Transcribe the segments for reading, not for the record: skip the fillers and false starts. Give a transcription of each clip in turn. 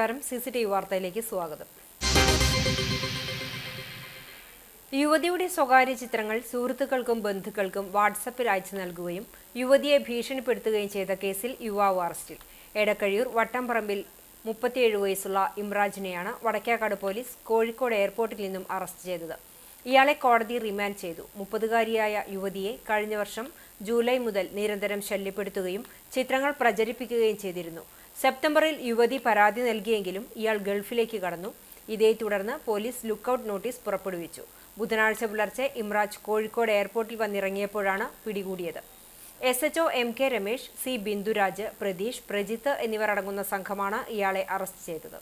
നമസ്കാരം. CCTV വാർത്തയിലേക്ക് സ്വാഗതം. യുവതിയുടെ സ്വകാര്യ ചിത്രങ്ങൾ സുഹൃത്തുക്കൾക്കും ബന്ധുക്കൾക്കും വാട്സാപ്പിൽ അയച്ചു നൽകുകയും യുവതിയെ ഭീഷണിപ്പെടുത്തുകയും ചെയ്ത കേസിൽ യുവാവ് അറസ്റ്റിൽ. എടക്കഴിയൂർ വട്ടംപറമ്പിൽ 37 വയസ്സുള്ള ഇമ്രാജിനെയാണ് വടക്കേക്കാട് പോലീസ് കോഴിക്കോട് എയർപോർട്ടിൽ നിന്നും അറസ്റ്റ് ചെയ്തത്. ഇയാളെ കോടതി റിമാൻഡ് ചെയ്തു. 30-കാരിയായ യുവതിയെ കഴിഞ്ഞ വർഷം ജൂലൈ മുതൽ നിരന്തരം ശല്യപ്പെടുത്തുകയും ചിത്രങ്ങൾ പ്രചരിപ്പിക്കുകയും ചെയ്തിരുന്നു. സെപ്റ്റംബറിൽ യുവതി പരാതി നൽകിയെങ്കിലും ഇയാൾ ഗൾഫിലേക്ക് കടന്നു. ഇതേ തുടർന്ന് പോലീസ് ലുക്കൌട്ട് നോട്ടീസ് പുറപ്പെടുവിച്ചു. ബുധനാഴ്ച പുലർച്ചെ ഇമ്രാജ് കോഴിക്കോട് എയർപോർട്ടിൽ വന്നിറങ്ങിയപ്പോഴാണ് പിടികൂടിയത്. SHO MK Ramesh, C Binduraj, Pratheesh, Prajith എന്നിവർ അടങ്ങുന്ന സംഘമാണ് ഇയാളെ അറസ്റ്റ് ചെയ്തത്.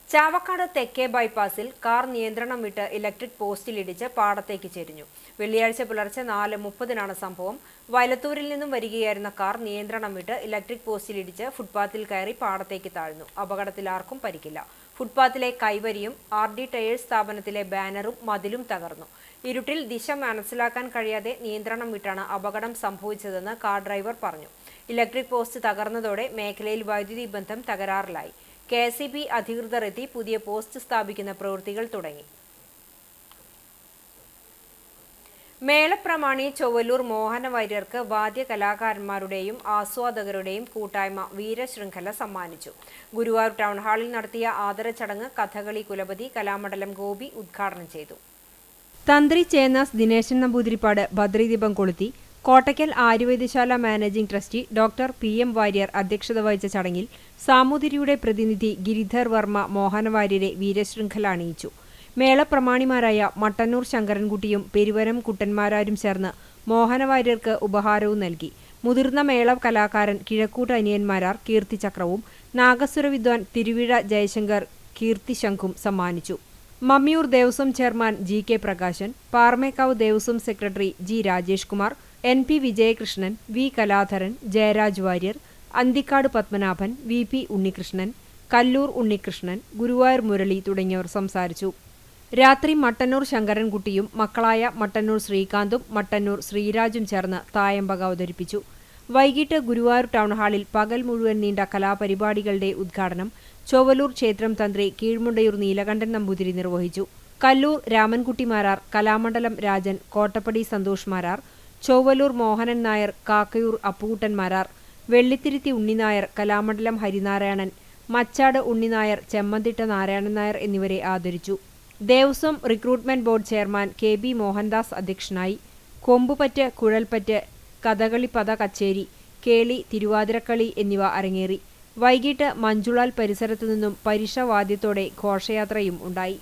ചാവക്കാട് തെക്കേ ബൈപ്പാസിൽ കാർ നിയന്ത്രണം വിട്ട് ഇലക്ട്രിക് പോസ്റ്റിലിടിച്ച് പാടത്തേക്ക് ചെരിഞ്ഞു. വെള്ളിയാഴ്ച പുലർച്ചെ 4:30-നാണ് സംഭവം. വയലത്തൂരിൽ നിന്നും വരികയായിരുന്ന കാർ നിയന്ത്രണം വിട്ട് ഇലക്ട്രിക് പോസ്റ്റിലിടിച്ച് ഫുട്പാത്തിൽ കയറി പാടത്തേക്ക് താഴ്ന്നു. അപകടത്തിൽ ആർക്കും പരിക്കില്ല. ഫുട്പാത്തിലെ കൈവരിയും RD ടയേഴ്സ് സ്ഥാപനത്തിലെ ബാനറും മതിലും തകർന്നു. ഇരുട്ടിൽ ദിശ മനസ്സിലാക്കാൻ കഴിയാതെ നിയന്ത്രണം വിട്ടാണ് അപകടം സംഭവിച്ചതെന്ന് കാർ ഡ്രൈവർ പറഞ്ഞു. ഇലക്ട്രിക് പോസ്റ്റ് തകർന്നതോടെ മേഖലയിൽ വൈദ്യുതി ബന്ധം തകരാറിലായി. KSEB അധികൃതർ എത്തി പുതിയ പോസ്റ്റ് സ്ഥാപിക്കുന്ന പ്രവൃത്തികൾ തുടങ്ങി. മേളപ്രമാണി ചൊവ്വലൂർ മോഹന വാര്യർക്ക് വാദ്യ കലാകാരന്മാരുടെയും ആസ്വാദകരുടെയും കൂട്ടായ്മ വീരശൃംഖല സമ്മാനിച്ചു. ഗുരുവായൂർ ടൗൺ ഹാളിൽ നടത്തിയ ആദര ചടങ്ങ് കഥകളി കുലപതി കലാമണ്ഡലം ഗോപി ഉദ്ഘാടനം ചെയ്തു. തന്ത്രി ചേന്നാസ് ദിനേശൻ നമ്പൂതിരിപ്പാട് ഭദ്രദീപം കൊളുത്തി. Kottakkal Arya Vaidya Sala managing trustee doctor PM Warrier അധ്യക്ഷത വഹിച്ച ചടങ്ങിൽ സാമൂതിരിയുടെ പ്രതിനിധി ഗിരിധർ വർമ്മ മോഹനവാര്യരെ വീരശൃംഖല അണിയിച്ചു. മേളപ്രമാണിമാരായ മട്ടന്നൂർ ശങ്കരൻകുട്ടിയും പെരുവനം കുട്ടന്മാരാരും ചേർന്ന് മോഹനവാര്യർക്ക് ഉപഹാരവും നൽകി. മുതിർന്ന മേള കലാകാരൻ കിഴക്കൂട്ട് അനിയന്മാരാർ കീർത്തിചക്രവും നാഗസ്വര വിദ്വാൻ തിരുവിഴ ജയശങ്കർ കീർത്തിശംഖും സമ്മാനിച്ചു. Mammiyur Devaswom chairman GK Prakashan, Paramekkavu Devaswom secretary G Rajesh Kumar, NP Vijayakrishnan, V Kaladharan, Jayaraj Warrier, Anthikad Padmanabhan, VP Unnikrishnan, Kallur Unnikrishnan, Guruvayur Murali തുടങ്ങിയവർ സംസാരിച്ചു. രാത്രി മട്ടന്നൂർ ശങ്കരൻകുട്ടിയും മക്കളായ മട്ടന്നൂർ ശ്രീകാന്തും മട്ടന്നൂർ ശ്രീരാജും ചേർന്ന് തായമ്പക അവതരിപ്പിച്ചു. വൈകിട്ട് ഗുരുവായൂർ ടൗൺ ഹാളിൽ പകൽ മുഴുവൻ നീണ്ട കലാപരിപാടികളുടെ ഉദ്ഘാടനം ചൊവ്വലൂർ ക്ഷേത്രം തന്ത്രി കീഴ്മുണ്ടയൂർ നീലകണ്ഠൻ നമ്പൂതിരി നിർവഹിച്ചു. കല്ലൂർ രാമൻകുട്ടിമാരാർ, കലാമണ്ഡലം രാജൻ, കോട്ടപ്പടി സന്തോഷ് മാരാർ, ചൊവ്വലൂർ മോഹനൻ നായർ, കാക്കയൂർ അപ്പുകുട്ടന്മാരാർ, വെള്ളിത്തിരുത്തി ഉണ്ണിനായർ, കലാമണ്ഡലം ഹരിനാരായണൻ, മച്ചാട് ഉണ്ണിനായർ, ചെമ്മന്തിട്ട നാരായണൻ നായർ എന്നിവരെ ആദരിച്ചു. Devaswom recruitment board chairman KB Mohandas അധ്യക്ഷനായി. കൊമ്പുപറ്റ്, കുഴൽപ്പറ്റ്, കഥകളിപ്പദ കച്ചേരി, കേളി, തിരുവാതിരക്കളി എന്നിവ അരങ്ങേറി. വൈകിട്ട് മഞ്ജുളാൽ പരിസരത്തു നിന്നും പരിഷവാദ്യത്തോടെ ഘോഷയാത്രയും ഉണ്ടായി.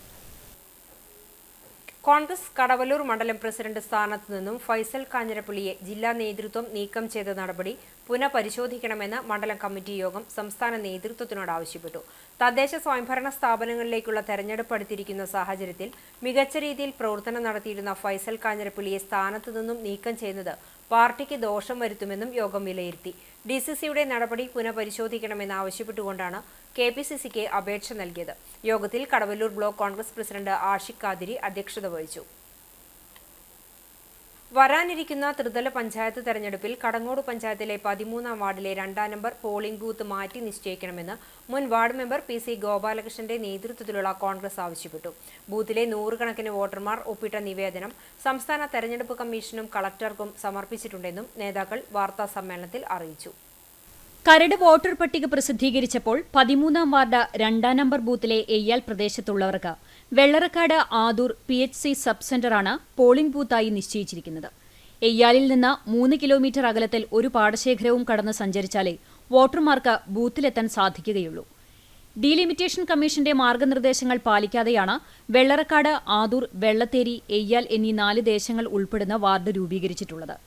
കോൺഗ്രസ് കടവല്ലൂർ മണ്ഡലം പ്രസിഡന്റ് സ്ഥാനത്തു നിന്നും ഫൈസൽ കാഞ്ഞിരപ്പള്ളിയെ ജില്ലാ നേതൃത്വം നീക്കം ചെയ്ത നടപടി പുനഃപരിശോധിക്കണമെന്ന് മണ്ഡലം കമ്മിറ്റി യോഗം സംസ്ഥാന നേതൃത്വത്തിനോട് ആവശ്യപ്പെട്ടു. തദ്ദേശ സ്വയംഭരണ സ്ഥാപനങ്ങളിലേക്കുള്ള തെരഞ്ഞെടുപ്പ് അടുത്തിരിക്കുന്ന സാഹചര്യത്തിൽ മികച്ച രീതിയിൽ പ്രവർത്തനം നടത്തിയിരുന്ന ഫൈസൽ കാഞ്ഞിരപ്പള്ളിയെ സ്ഥാനത്തു നിന്നും നീക്കം ചെയ്യുന്നത് പാർട്ടിക്ക് ദോഷം വരുത്തുമെന്നും യോഗം വിലയിരുത്തി. DCCയുടെ നടപടി പുനഃപരിശോധിക്കണമെന്ന് ആവശ്യപ്പെട്ടുകൊണ്ടാണ് KPCCക്ക് അപേക്ഷ നൽകിയത്. യോഗത്തിൽ കടവല്ലൂർ ബ്ലോക്ക് കോൺഗ്രസ് പ്രസിഡന്റ് ആഷിഖ് ഖാദിരി അധ്യക്ഷത വഹിച്ചു. വരാനിരിക്കുന്ന ത്രിതല പഞ്ചായത്ത് തെരഞ്ഞെടുപ്പിൽ കടങ്ങോട് പഞ്ചായത്തിലെ 13-ാം വാർഡിലെ 2-ാം നമ്പർ പോളിംഗ് ബൂത്ത് മാറ്റി നിശ്ചയിക്കണമെന്ന് മുൻ വാർഡ് മെമ്പർ PC ഗോപാലകൃഷ്ണന്റെ നേതൃത്വത്തിലുള്ള കോൺഗ്രസ് ആവശ്യപ്പെട്ടു. ബൂത്തിലെ 100 കണക്കിന് വോട്ടർമാർ ഒപ്പിട്ട നിവേദനം സംസ്ഥാന തെരഞ്ഞെടുപ്പ് കമ്മീഷനും കളക്ടർക്കും സമർപ്പിച്ചിട്ടുണ്ടെന്നും നേതാക്കൾ വാർത്താസമ്മേളനത്തിൽ അറിയിച്ചു. കരട് വോട്ടർ പട്ടിക പ്രസിദ്ധീകരിച്ചപ്പോൾ 13-ാം വാർഡ് 2-ാം നമ്പർ ബൂത്തിലെ എയ്യാൽ പ്രദേശത്തുള്ളവർക്ക് വെള്ളറക്കാട് ആദൂർ PHC സബ് സെന്ററാണ് പോളിംഗ് ബൂത്തായി നിശ്ചയിച്ചിരിക്കുന്നത്. എയ്യാലിൽ നിന്ന് 3 കിലോമീറ്റർ അകലത്തിൽ ഒരു പാടശേഖരവും കടന്ന് സഞ്ചരിച്ചാലേ വോട്ടർമാർക്ക് ബൂത്തിലെത്താൻ സാധിക്കുകയുള്ളൂ. ഡീലിമിറ്റേഷൻ കമ്മീഷന്റെ മാർഗനിർദ്ദേശങ്ങൾ പാലിക്കാതെയാണ് വെള്ളറക്കാട്, ആദൂർ, വെള്ളത്തേരി, എയ്യാൽ എന്നീ 4 ദേശങ്ങൾ ഉൾപ്പെടുന്ന വാർഡ് രൂപീകരിച്ചിട്ടുള്ളത്.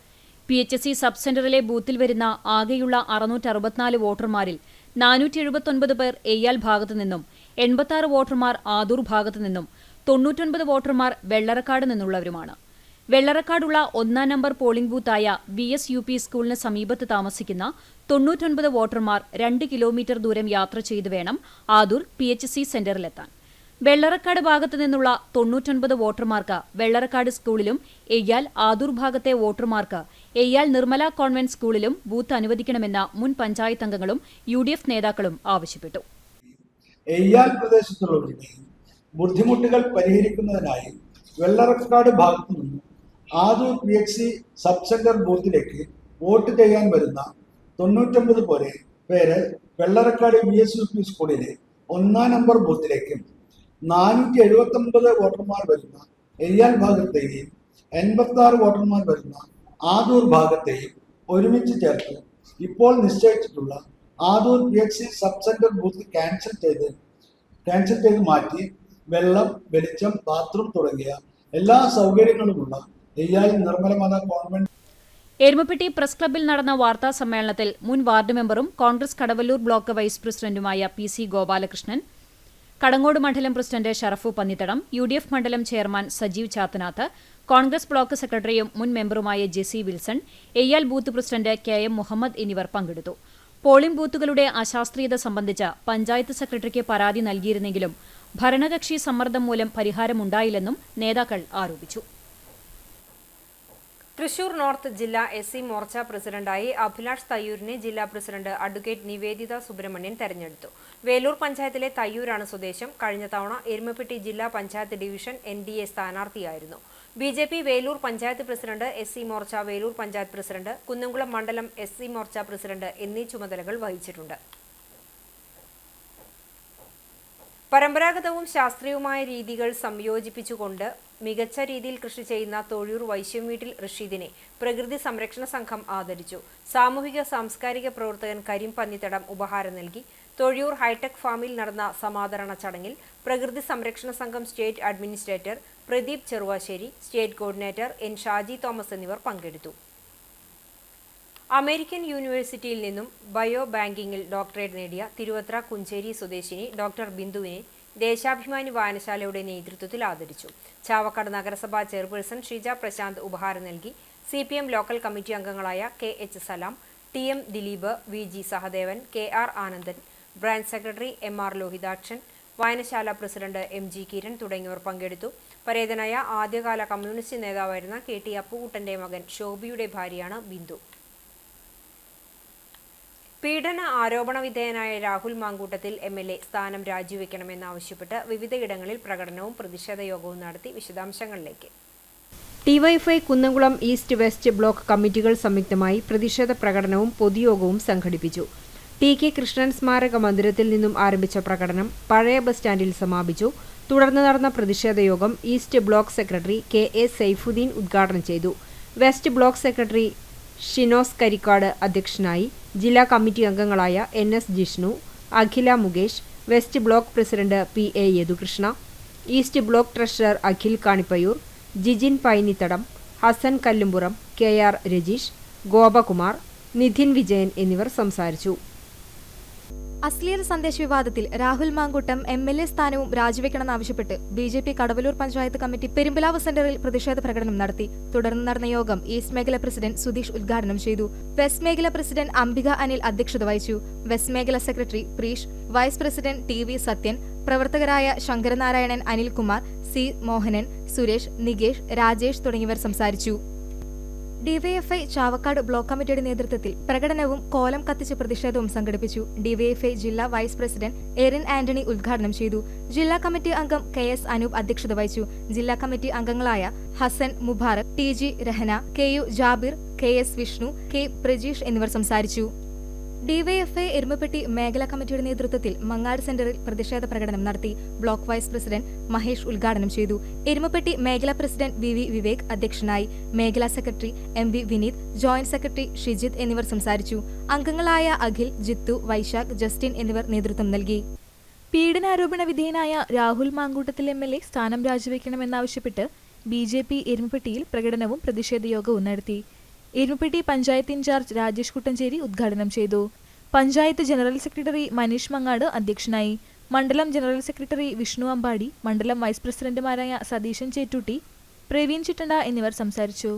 PHC സബ് സെന്ററിലെ ബൂത്തിൽ വരുന്ന ആകെയുള്ള 664 വോട്ടർമാരിൽ 479 പേർ എയ്യാൽ ഭാഗത്തു നിന്നും, 86 വോട്ടർമാർ ആദൂർ ഭാഗത്തു നിന്നും, 99 വോട്ടർമാർ വെള്ളറക്കാട് നിന്നുള്ളവരുമാണ്. വെള്ളറക്കാടുള്ള 1-ാം നമ്പർ പോളിംഗ് ബൂത്തായ VSUP സ്കൂളിന് സമീപത്ത് താമസിക്കുന്ന 99 വോട്ടർമാർ 2 കിലോമീറ്റർ ദൂരം യാത്ര ചെയ്തു വേണം ആദൂർ PHC സെന്ററിലെത്താൻ. വെള്ളറക്കാട് ഭാഗത്തു നിന്നുള്ള 99 വോട്ടർമാർക്ക് വെള്ളറക്കാട് സ്കൂളിലും എയ്യാൽ ആദൂർ ഭാഗത്തെ വോട്ടർമാർക്ക് എയ്യാൽ നിർമ്മല കോൺവെന്റ് സ്കൂളിലും ബൂത്ത് അനുവദിക്കണമെന്ന മുൻ പഞ്ചായത്ത് അംഗങ്ങളും UDF നേതാക്കളും ആവശ്യപ്പെട്ടു. എയ്യാൽ പ്രദേശത്തുള്ളവരുടെയും ബുദ്ധിമുട്ടുകൾ പരിഹരിക്കുന്നതിനായി വെള്ളറക്കാട് ഭാഗത്തു നിന്നും ആദൂർ PHC സബ് സെന്റർ ബൂത്തിലേക്ക് വോട്ട് ചെയ്യാൻ വരുന്ന 99 പേര് വെള്ളറക്കാട് VSUP സ്കൂളിലെ 1-ാം നമ്പർ ബൂത്തിലേക്കും 479 വോട്ടർമാർ വരുന്ന എയ്യാൽ ഭാഗത്തെയും 86 വോട്ടർമാർ വരുന്ന ആദൂർ ഭാഗത്തെയും ഒരുമിച്ച് ചേർത്ത് ഇപ്പോൾ നിശ്ചയിച്ചിട്ടുള്ള Adoor PHC sub centre booth cancel ചെയ്ത് മാറ്റി വെള്ളം, വെളിച്ചം, ബാത്റൂം തുടങ്ങിയ എല്ലാ സൗകര്യങ്ങളുമുള്ള എയ്യാൽ നിർമ്മലമാത കോൺവെന്റ്. എരുമപ്പെട്ടി പ്രസ് ക്ലബ്ബിൽ നടന്ന വാർത്താ സമ്മേളനത്തിൽ മുൻ വാർഡ് മെമ്പറും കോൺഗ്രസ് കടവല്ലൂർ ബ്ലോക്ക് വൈസ് പ്രസിഡന്റുമായ PC ഗോപാലകൃഷ്ണൻ, കടങ്ങോട് മണ്ഡലം പ്രസിഡന്റ് ഷറഫു പന്നിത്തടം, UDF മണ്ഡലം chairman Sajeev Chathanath, Congress block സെക്രട്ടറിയും മുൻ മെമ്പറുമായ Jessy Wilson, Eyyal booth president KM Muhammad എന്നിവർ പങ്കെടുത്തു. പോളിംഗ് ബൂത്തുകളുടെ അശാസ്ത്രീയത സംബന്ധിച്ച് പഞ്ചായത്ത് സെക്രട്ടറിക്ക് പരാതി നൽകിയിരുന്നെങ്കിലും ഭരണകക്ഷി സമ്മർദ്ദം മൂലം പരിഹാരമുണ്ടായില്ലെന്നും നേതാക്കൾ ആരോപിച്ചു. തൃശൂർ നോർത്ത് ജില്ലാ SC മോർച്ച പ്രസിഡന്റായി അഭിലാഷ് തയ്യൂരിനെ ജില്ലാ പ്രസിഡന്റ് അഡ്വക്കേറ്റ് നിവേദിത സുബ്രഹ്മണ്യൻ തെരഞ്ഞെടുത്തു. വേലൂർ പഞ്ചായത്തിലെ തയ്യൂരാണ് സ്വദേശം. കഴിഞ്ഞ തവണ എരുമപ്പെട്ടി ജില്ലാ panchayat division NDA സ്ഥാനാർത്ഥിയായിരുന്നു. BJP Velur panchayat president, SC Morcha Velur panchayat president, Kunnamkulam മണ്ഡലം SC മോർച്ച പ്രസിഡന്റ് എന്നീ ചുമതലകൾ വഹിച്ചിട്ടുണ്ട്. പരമ്പരാഗതവും ശാസ്ത്രീയവുമായ രീതികൾ സംയോജിപ്പിച്ചുകൊണ്ട് മികച്ച രീതിയിൽ കൃഷി ചെയ്യുന്ന തൊഴിയൂർ വൈശ്യം വീട്ടിൽ റഷീദിനെ പ്രകൃതി സംരക്ഷണ സംഘം ആദരിച്ചു. സാമൂഹിക സാംസ്കാരിക പ്രവർത്തകൻ കരീം പന്നിത്തടം ഉപഹാരം നൽകി. തൊഴിയൂർ ഹൈടെക് ഫാമിൽ നടന്ന സമാദരണ ചടങ്ങിൽ പ്രകൃതി സംരക്ഷണ സംഘം state administrator Pradeep Cheruvassery, state coordinator N Shaji Thomas എന്നിവർ പങ്കെടുത്തു. അമേരിക്കൻ യൂണിവേഴ്സിറ്റിയിൽ നിന്നും ബയോ ബാങ്കിങ്ങിൽ ഡോക്ടറേറ്റ് നേടിയ തിരുവത്ര കുഞ്ചേരി സ്വദേശിനി ഡോക്ടർ ബിന്ദുവിനെ ദേശാഭിമാനി വായനശാലയുടെ നേതൃത്വത്തിൽ ആദരിച്ചു. ചാവക്കാട് നഗരസഭാ ചെയർപേഴ്സൺ ഷീജ പ്രശാന്ത് ഉപഹാരം നൽകി. CPM ലോക്കൽ കമ്മിറ്റി അംഗങ്ങളായ KH Salam, TM Dileep, VG Sahadevan, KR Anandan, branch secretary MR Lohithakshan, വായനശാല പ്രസിഡന്റ് MG കിരൺ തുടങ്ങിയവർ പങ്കെടുത്തു. പരേതനായ ആദ്യകാല കമ്മ്യൂണിസ്റ്റ് നേതാവായിരുന്ന KT അപ്പുകുട്ടന്റെ മകൻ ശോഭിയുടെ ഭാര്യയാണ് ബിന്ദു. പീഡന ആരോപണ വിധേയനായ രാഹുൽ മാങ്കൂട്ടത്തിൽ MLA സ്ഥാനം രാജിവെക്കണമെന്നാവശ്യപ്പെട്ട് വിവിധയിടങ്ങളിൽ പ്രകടനവും പ്രതിഷേധ യോഗവും നടത്തി. വിശദാംശങ്ങളിലേക്ക്. DYFI Kunnamkulam east west block കമ്മിറ്റികൾ സംയുക്തമായി പ്രതിഷേധ പ്രകടനവും പൊതുയോഗവും സംഘടിപ്പിച്ചു. TK കൃഷ്ണൻ സ്മാരക മന്ദിരത്തിൽ നിന്നും ആരംഭിച്ച പ്രകടനം പഴയ ബസ് സ്റ്റാൻഡിൽ സമാപിച്ചു. തുടർന്ന് നടന്ന പ്രതിഷേധ യോഗം east block secretary KA Saifuddin ഉദ്ഘാടനം ചെയ്തു. West block secretary Shinos Karikkad അധ്യക്ഷനായി. ജില്ലാ കമ്മിറ്റി അംഗങ്ങളായ NS Jishnu, Akhila Mukesh, west block president PA Yadukrishna, east block treasurer Akhil Kanippayur, Jijin Painithadam, Hasan Kallumpuram, KR Rajeesh, Gopakumar, Nidhin Vijayan എന്നിവർ സംസാരിച്ചു. അശ്ലീല സന്ദേശ വിവാദത്തിൽ രാഹുൽ മാങ്കൂട്ടം MLA സ്ഥാനവും രാജിവെക്കണമെന്നാവശ്യപ്പെട്ട് BJP കടവല്ലൂർ പഞ്ചായത്ത് കമ്മിറ്റി പെരുമ്പലാവ് സെന്ററിൽ പ്രതിഷേധ പ്രകടനം നടത്തി. തുടർന്ന് നടന്ന യോഗം ഈസ്റ്റ് മേഖല പ്രസിഡന്റ് സുധീഷ് ഉദ്ഘാടനം ചെയ്തു. വെസ്റ്റ് മേഖല പ്രസിഡന്റ് അംബിക അനിൽ അധ്യക്ഷത വഹിച്ചു. വെസ്റ്റ് മേഖല secretary Preesh, vice president TV Sathyan, പ്രവർത്തകരായ ശങ്കരനാരായണൻ, അനിൽകുമാർ, C മോഹനൻ, സുരേഷ്, നികേഷ്, രാജേഷ് തുടങ്ങിയവർ സംസാരിച്ചു. DYFI ചാവക്കാട് ബ്ലോക്ക് കമ്മിറ്റിയുടെ നേതൃത്വത്തിൽ പ്രകടനവും കോലം കത്തിച്ച് പ്രതിഷേധവും സംഘടിപ്പിച്ചു. DYFI ജില്ലാ വൈസ് പ്രസിഡന്റ് എറിൻ ആന്റണി ഉദ്ഘാടനം ചെയ്തു. ജില്ലാ കമ്മിറ്റി അംഗം KS അനൂപ് അധ്യക്ഷത വഹിച്ചു. ജില്ലാ കമ്മിറ്റി അംഗങ്ങളായ Hasan Mubarak, TG Rahana, KU Jabir, KS Vishnu, K Prajeesh എന്നിവർ സംസാരിച്ചു. DYFI എരുമപ്പെട്ടി മേഖലാ കമ്മിറ്റിയുടെ നേതൃത്വത്തിൽ മങ്ങാട് സെന്ററിൽ പ്രതിഷേധ പ്രകടനം നടത്തി. ബ്ലോക്ക് വൈസ് പ്രസിഡന്റ് മഹേഷ് ഉദ്ഘാടനം ചെയ്തു. എരുമപ്പെട്ടി മേഖലാ പ്രസിഡന്റ് VV വിവേക് അധ്യക്ഷനായി. മേഖലാ secretary MB Vineeth, joint secretary Shijith എന്നിവർ സംസാരിച്ചു. അംഗങ്ങളായ അഖിൽ, ജിത്തു, വൈശാഖ്, ജസ്റ്റിൻ എന്നിവർ നേതൃത്വം നൽകി. പീഡനാരോപണ വിധേയനായ രാഹുൽ മാങ്കൂട്ടത്തിൽ MLA സ്ഥാനം രാജിവെക്കണമെന്നാവശ്യപ്പെട്ട് BJP എരുമപ്പെട്ടിയിൽ പ്രകടനവും പ്രതിഷേധ യോഗവും നടത്തി. എരുമപ്പെട്ടി പഞ്ചായത്ത് ഇൻചാർജ് രാജേഷ് കുട്ടഞ്ചേരി ഉദ്ഘാടനം ചെയ്തു. പഞ്ചായത്ത് ജനറൽ സെക്രട്ടറി മനീഷ് മങ്ങാട് അധ്യക്ഷനായി. മണ്ഡലം ജനറൽ സെക്രട്ടറി വിഷ്ണു അമ്പാടി, മണ്ഡലം വൈസ് പ്രസിഡന്റുമാരായ സതീശൻ ചേറ്റൂട്ടി, പ്രവീൺ ചിറ്റണ്ട എന്നിവർ സംസാരിച്ചു.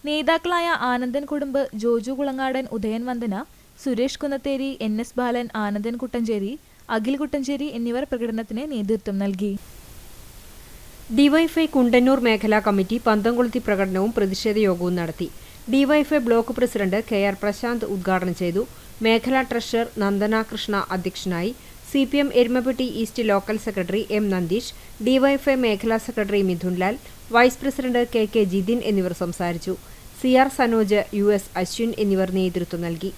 നേതാക്കളായ ആനന്ദൻ കുടുംബ്, ജോജു കുളങ്ങാടൻ, ഉദയൻ വന്ദന, സുരേഷ് കുന്നത്തേരി, NS ബാലൻ, ആനന്ദൻ കുട്ടഞ്ചേരി, അഖിൽ കുട്ടഞ്ചേരി എന്നിവർ പ്രകടനത്തിന് നേതൃത്വം നൽകി. DYFI കുണ്ടന്നൂർ മേഖലാ കമ്മിറ്റി പന്തംകൊളുത്തി പ്രകടനവും പ്രതിഷേധ യോഗവും നടത്തി. DYFI block president KR Prashanth ഉദ്ഘാടനം ചെയ്തു. മേഖലാ ട്രഷറർ നന്ദന കൃഷ്ണ അധ്യക്ഷനായി. CPM Erumapetty east local secretary M Nandeesh, DYFI മേഖലാ secretary Mithunlal, vice president KK Jithin എന്നിവർ സംസാരിച്ചു. CR സനോജ്, US അശ്വിൻ എന്നിവർ നേതൃത്വം നൽകി.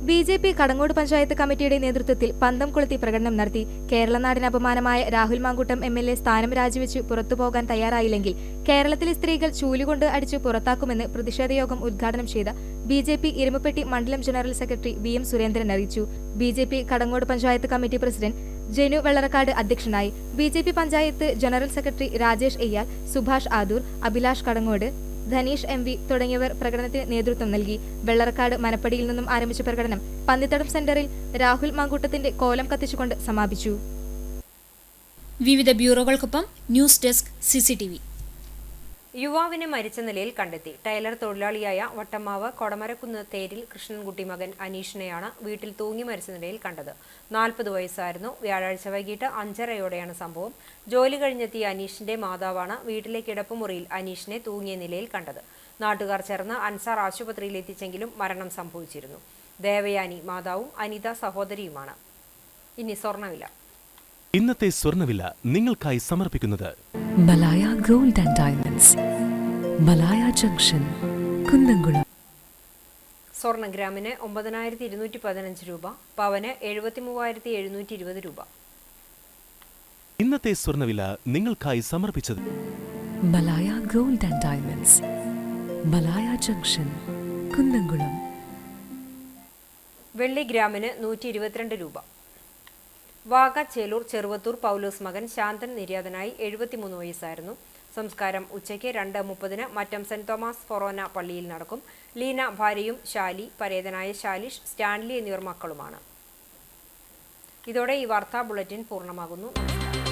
BJP കടങ്ങോട് പഞ്ചായത്ത് കമ്മിറ്റിയുടെ നേതൃത്വത്തിൽ പന്തം കൊളുത്തി പ്രകടനം നടത്തി. കേരളനാടിന് അപമാനമായ രാഹുൽ മാങ്കൂട്ടം MLA സ്ഥാനം രാജിവെച്ച് പുറത്തുപോകാൻ തയ്യാറായില്ലെങ്കിൽ കേരളത്തിലെ സ്ത്രീകൾ ചൂലുകൊണ്ട് അടിച്ച് പുറത്താക്കുമെന്ന് പ്രതിഷേധയോഗം ഉദ്ഘാടനം ചെയ്ത BJP എരുമപ്പെട്ടി മണ്ഡലം ജനറൽ സെക്രട്ടറി VM സുരേന്ദ്രൻ അറിയിച്ചു. BJP Kadangode panchayat committee president Janu Vellarakkad അധ്യക്ഷനായി. BJP panchayat general secretary Rajesh Eyyal, Subhash Adur, Abhilash Kadangode, Dhaneesh MV തുടങ്ങിയവർ പ്രകടനത്തിന് നേതൃത്വം നൽകി. വെള്ളറക്കാട് മനപ്പടിയിൽ നിന്നും ആരംഭിച്ച പ്രകടനം പന്നിത്തടം സെന്ററിൽ രാഹുൽ മാങ്കൂട്ടത്തിന്റെ കോലം കത്തിച്ചുകൊണ്ട് സമാപിച്ചു. വിവിധ ബ്യൂറോകൾക്കൊപ്പം ന്യൂസ് ഡെസ്ക് CCTV. യുവാവിനെ മരിച്ച നിലയിൽ കണ്ടെത്തി. ടൈലർ തൊഴിലാളിയായ വട്ടമാവ് കൊടമരക്കുന്ന് തേരിൽ കൃഷ്ണൻകുട്ടി മകൻ അനീഷിനെയാണ് വീട്ടിൽ തൂങ്ങി മരിച്ച നിലയിൽ കണ്ടത്. 40 വയസ്സായിരുന്നു. വ്യാഴാഴ്ച വൈകിട്ട് 5:30യോടെയാണ് സംഭവം. ജോലി കഴിഞ്ഞെത്തിയ അനീഷിന്റെ മാതാവാണ് വീട്ടിലെ കിടപ്പുമുറിയിൽ അനീഷിനെ തൂങ്ങിയ നിലയിൽ കണ്ടത്. നാട്ടുകാർ ചേർന്ന് അൻസാർ ആശുപത്രിയിൽ എത്തിച്ചെങ്കിലും മരണം സംഭവിച്ചിരുന്നു. ദേവയാനി മാതാവും അനിത സഹോദരിയുമാണ്. ഇനി സ്വർണ്ണവില. ഇന്നത്തെ സ്വർണ്ണവില നിങ്ങൾക്കായി സമർപ്പിക്കുന്നത് Malaya gold and diamonds, Malaya junction, Kunnamkulam. സ്വർണ്ണ ഗ്രാമിന് 9,215 രൂപ, പവന് 73,720 രൂപ. ഇന്നത്തെ സ്വർണ്ണവില നിങ്ങൾക്കായി സമർപ്പിച്ചത് Malaya gold and diamonds, Malaya junction, Kunnamkulam. വെള്ളി ഗ്രാമിന് 122 രൂപ. വാഗ ചേലൂർ ചെറുവത്തൂർ പൗലോസ് മകൻ ശാന്തൻ നിര്യാതനായി. 73 വയസ്സായിരുന്നു. സംസ്കാരം ഉച്ചയ്ക്ക് 2:30 മറ്റം സെന്റ് തോമസ് ഫൊറോന പള്ളിയിൽ നടക്കും. ലീന ഭാര്യയും ശാലി, പരേതനായ ശാലിഷ്, സ്റ്റാൻലി എന്നിവർ മക്കളുമാണ്. ഇതോടെ ഈ വാർത്താ ബുള്ളറ്റിൻ പൂർണ്ണമാകുന്നു. നമസ്കാരം.